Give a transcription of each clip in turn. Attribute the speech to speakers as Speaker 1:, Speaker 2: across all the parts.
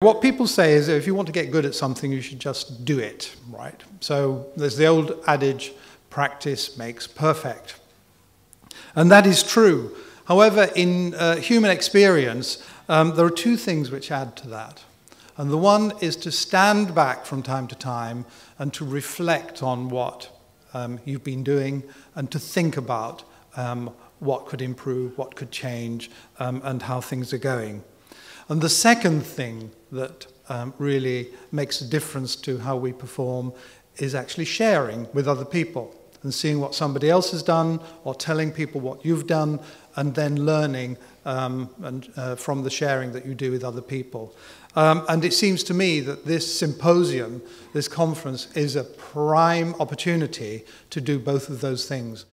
Speaker 1: What people say is that if you want to get good at something, you should just do it, right? So there's the old adage, practice makes perfect. And that is true. However, in human experience, there are two things which add to that. And the one is to stand back from time to time and to reflect on what you've been doing and to think about what could improve, what could change, and how things are going. And the second thing that really makes a difference to how we perform is actually sharing with other people and seeing what somebody else has done or telling people what you've done and then learning from the sharing that you do with other people. And it seems to me that this symposium, this conference, is a prime opportunity to do both of those things.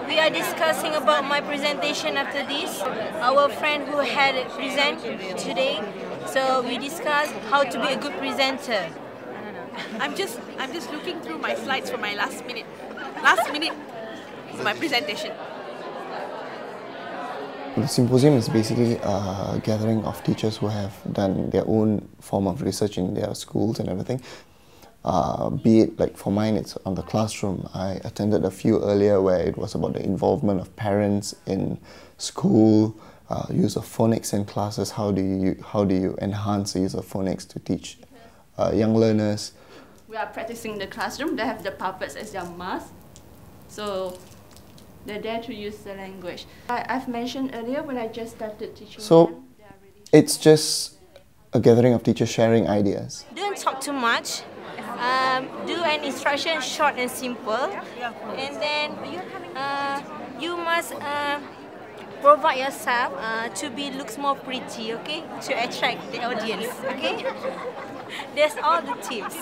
Speaker 2: We are discussing about my presentation after this. Our friend who had it present today, so we discussed how to be a good presenter.
Speaker 3: I'm just looking through my slides for my last minute for my presentation.
Speaker 4: The symposium is basically a gathering of teachers who have done their own form of research in their schools and everything. Be it, like for mine, it's on the classroom. I attended a few earlier where it was about the involvement of parents in school, use of phonics in classes. How do you enhance the use of phonics to teach young learners?
Speaker 5: We are practicing the classroom. They have the puppets as their mask, so they're there to use the language. I've mentioned earlier when I just started teaching them.
Speaker 4: It's just a gathering of teachers sharing ideas.
Speaker 2: Don't talk too much. Do an instruction short and simple, and then you must provide yourself to looks more pretty, okay, to attract the audience, okay. That's all the tips.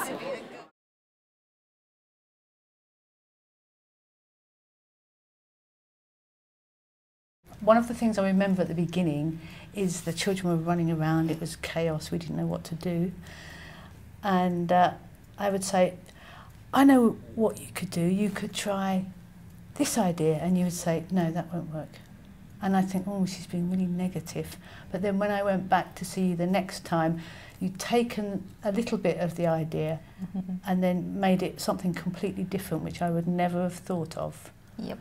Speaker 6: One of the things I remember at the beginning is the children were running around. It was chaos. We didn't know what to do, and I would say, I know what you could do. You could try this idea, and you would say, no, that won't work. And I think, oh, she's been really negative. But then when I went back to see you the next time, you'd taken a little bit of the idea and then made it something completely different, which I would never have thought of.
Speaker 7: Yep.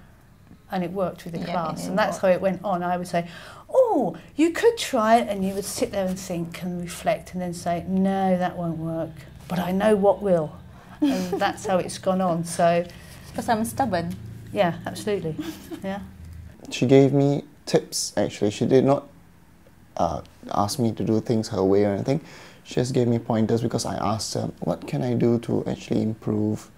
Speaker 6: And it worked with the class, and that's how it went on. I would say, oh, you could try it, and you would sit there and think and reflect and then say, no, that won't work. But I know what will, and that's how it's gone on. So,
Speaker 7: because I'm stubborn.
Speaker 6: Yeah, absolutely. Yeah.
Speaker 4: She gave me tips. Actually, she did not ask me to do things her way or anything. She just gave me pointers because I asked her, what can I do to actually improve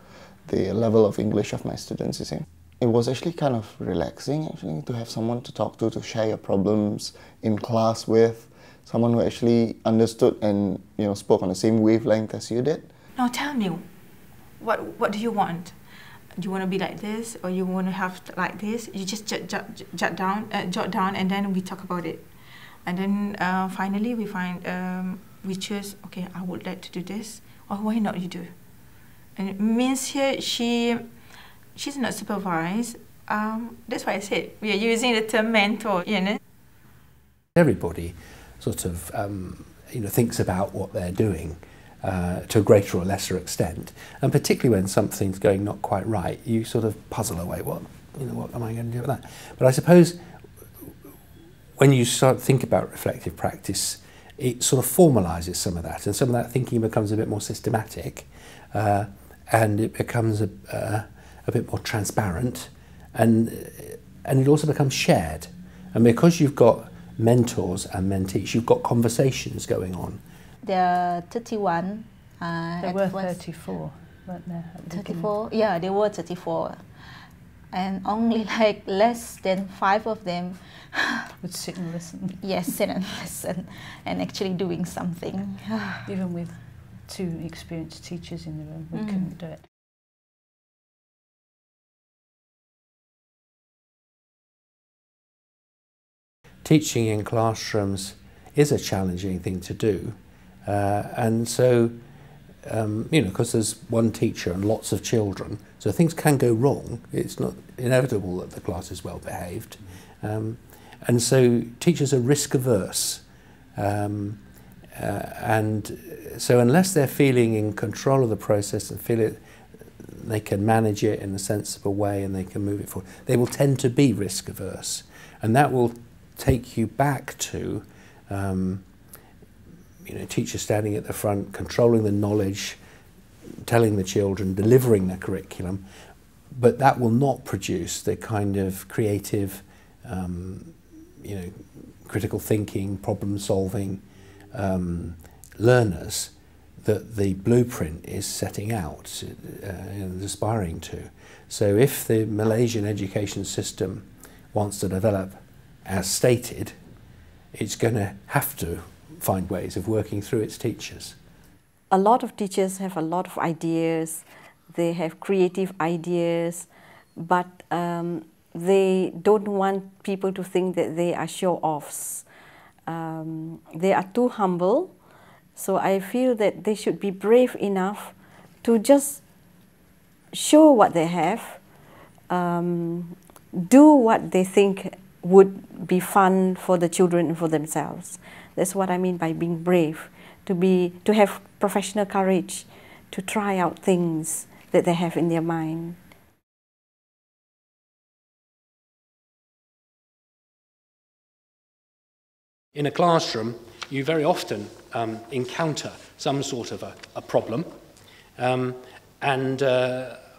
Speaker 4: the level of English of my students? You see, it was actually kind of relaxing actually to have someone to talk to share your problems in class with. Someone who actually understood and spoke on the same wavelength as you did.
Speaker 3: Now tell me, what do you want? Do you want to be like this, or you want to have like this? You just jot down, and then we talk about it. And then finally we choose. Okay, I would like to do this, or why not you do? And it means here she's not supervised. That's why I said we are using the term mentor.
Speaker 8: Everybody sort of thinks about what they're doing to a greater or lesser extent, and particularly when something's going not quite right, you sort of puzzle away. What am I going to do with that? But I suppose when you start to think about reflective practice, it sort of formalises some of that, and some of that thinking becomes a bit more systematic, and it becomes a bit more transparent, and it also becomes shared. And because you've got mentors and mentees, you've got conversations going on.
Speaker 7: There are 31.
Speaker 6: There were 34, weren't there?
Speaker 7: 34? Yeah, there were 34. And only like less than 5 of them
Speaker 6: would sit and listen.
Speaker 7: Yes, sit and listen and actually doing something.
Speaker 6: Even with 2 experienced teachers in the room, we couldn't do it.
Speaker 8: Teaching in classrooms is a challenging thing to do, And so, you know, because there's one teacher and lots of children, so things can go wrong. It's not inevitable that the class is well behaved. And so teachers are risk averse. And so unless they're feeling in control of the process and feel it, they can manage it in a sensible way and they can move it forward, they will tend to be risk averse. And that will take you back to you know, teachers standing at the front, controlling the knowledge, telling the children, delivering their curriculum, but that will not produce the kind of creative, you know, critical thinking, problem solving learners that the blueprint is setting out and aspiring to. So if the Malaysian education system wants to develop as stated, it's going to have to find ways of working through its teachers.
Speaker 9: A lot of teachers have a lot of ideas, they have creative ideas, but they don't want people to think that they are show-offs. They are too humble, so I feel that they should be brave enough to just show what they have, do what they think would be fun for the children and for themselves. That's what I mean by being brave, to have professional courage, to try out things that they have in their mind.
Speaker 8: In a classroom, you very often encounter some sort of a problem, and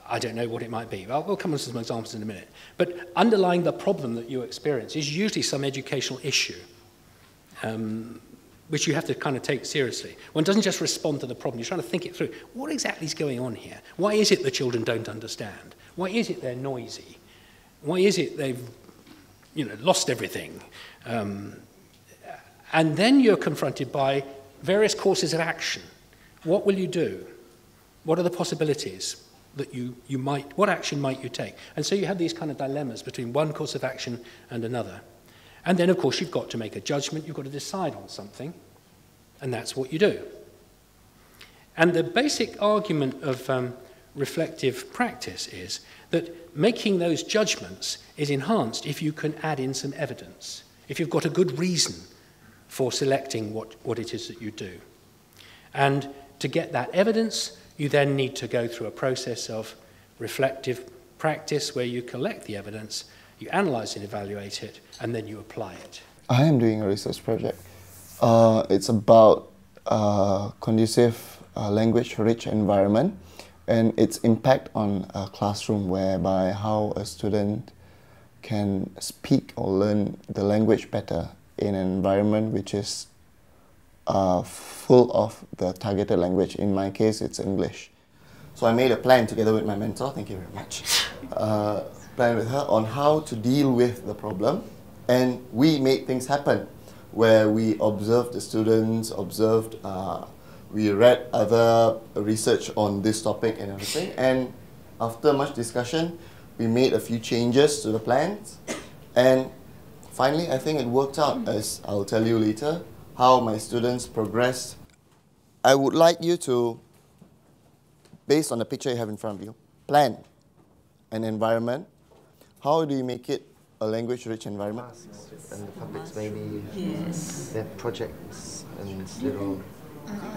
Speaker 8: I don't know what it might be. We'll come on to some examples in a minute. But underlying the problem that you experience is usually some educational issue, which you have to kind of take seriously. One doesn't just respond to the problem, you're trying to think it through. What exactly is going on here? Why is it the children don't understand? Why is it they're noisy? Why is it they've, you know, lost everything? And then you're confronted by various courses of action. What will you do? What are the possibilities that you might, what action might you take? And so you have these kind of dilemmas between one course of action and another. And then, of course, you've got to make a judgment, you've got to decide on something, and that's what you do. And the basic argument of reflective practice is that making those judgments is enhanced if you can add in some evidence, if you've got a good reason for selecting what it is that you do. And to get that evidence, you then need to go through a process of reflective practice where you collect the evidence, you analyse and evaluate it, and then you apply it.
Speaker 4: I am doing a research project. It's about conducive, language-rich environment and its impact on a classroom, whereby how a student can speak or learn the language better in an environment which is full of the targeted language. In my case, it's English. So I made a plan together with my mentor, thank you very much, plan with her on how to deal with the problem, and we made things happen where we observed the students, we read other research on this topic and everything, and after much discussion, we made a few changes to the plans, and finally, I think it worked out, as I'll tell you later, how my students progressed. I would like you to, based on the picture you have in front of you, plan an environment. How do you make it a language-rich environment?
Speaker 10: And the puppets maybe, their projects and little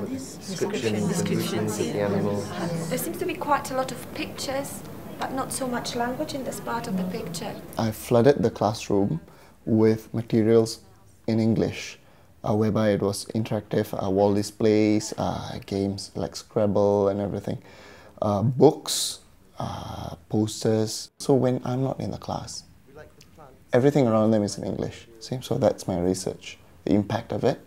Speaker 10: descriptions and movements of the animals.
Speaker 11: There seems to be quite a lot of pictures, but not so much language in this part of the picture.
Speaker 4: I flooded the classroom with materials in English, whereby it was interactive, wall displays, games like Scrabble and everything, books, posters. So when I'm not in the class, everything around them is in English. See? So that's my research, the impact of it.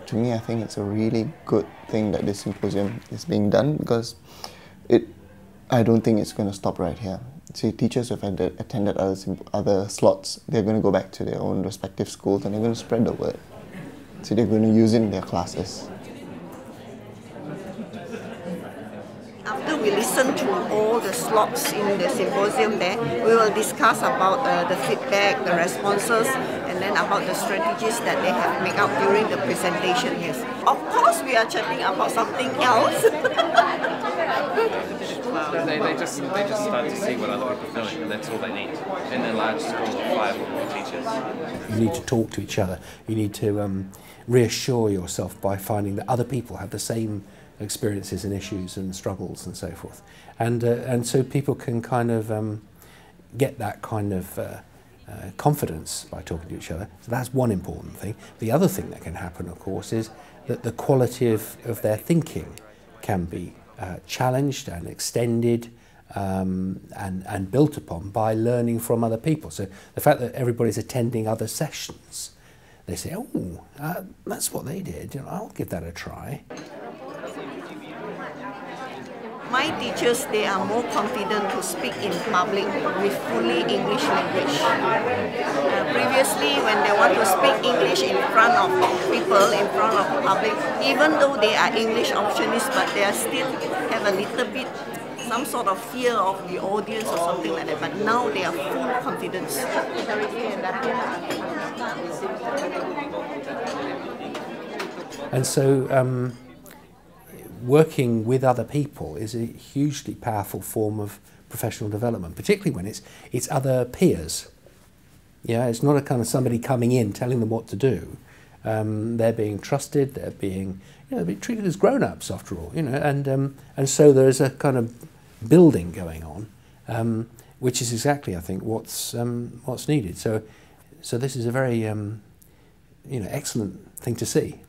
Speaker 4: To me, I think it's a really good thing that this symposium is being done, because I don't think it's going to stop right here. say teachers who have attended other slots, they're going to go back to their own respective schools and they're going to spread the word. So they're going to use it in their classes.
Speaker 12: After we listen to all the slots in the symposium there, we will discuss about the feedback, the responses, and then about the strategies that they have made out during the presentation, yes. Of course, we are chatting about something else.
Speaker 13: They just start to see what other people are doing, and that's all they need. In a large school of 5 or more teachers.
Speaker 8: You need to talk to each other. You need to reassure yourself by finding that other people have the same experiences and issues and struggles and so forth. And so people can kind of get that kind of confidence by talking to each other. So that's one important thing. The other thing that can happen, of course, is that the quality of their thinking can be challenged and extended and built upon by learning from other people. So the fact that everybody's attending other sessions, they say, oh, that's what they did, I'll give that a try.
Speaker 12: My teachers, they are more confident to speak in public with fully English language. Previously, when they want to speak English in front of people, in front of public, even though they are English optionists, but they are still have a little bit, some sort of fear of the audience or something like that. But now they are full confidence.
Speaker 8: And so, working with other people is a hugely powerful form of professional development, particularly when it's other peers. Yeah, it's not a kind of somebody coming in telling them what to do. They're being trusted. They're being treated as grown-ups after all. And so there is a kind of building going on, which is exactly, I think, what's needed. So this is a very excellent thing to see.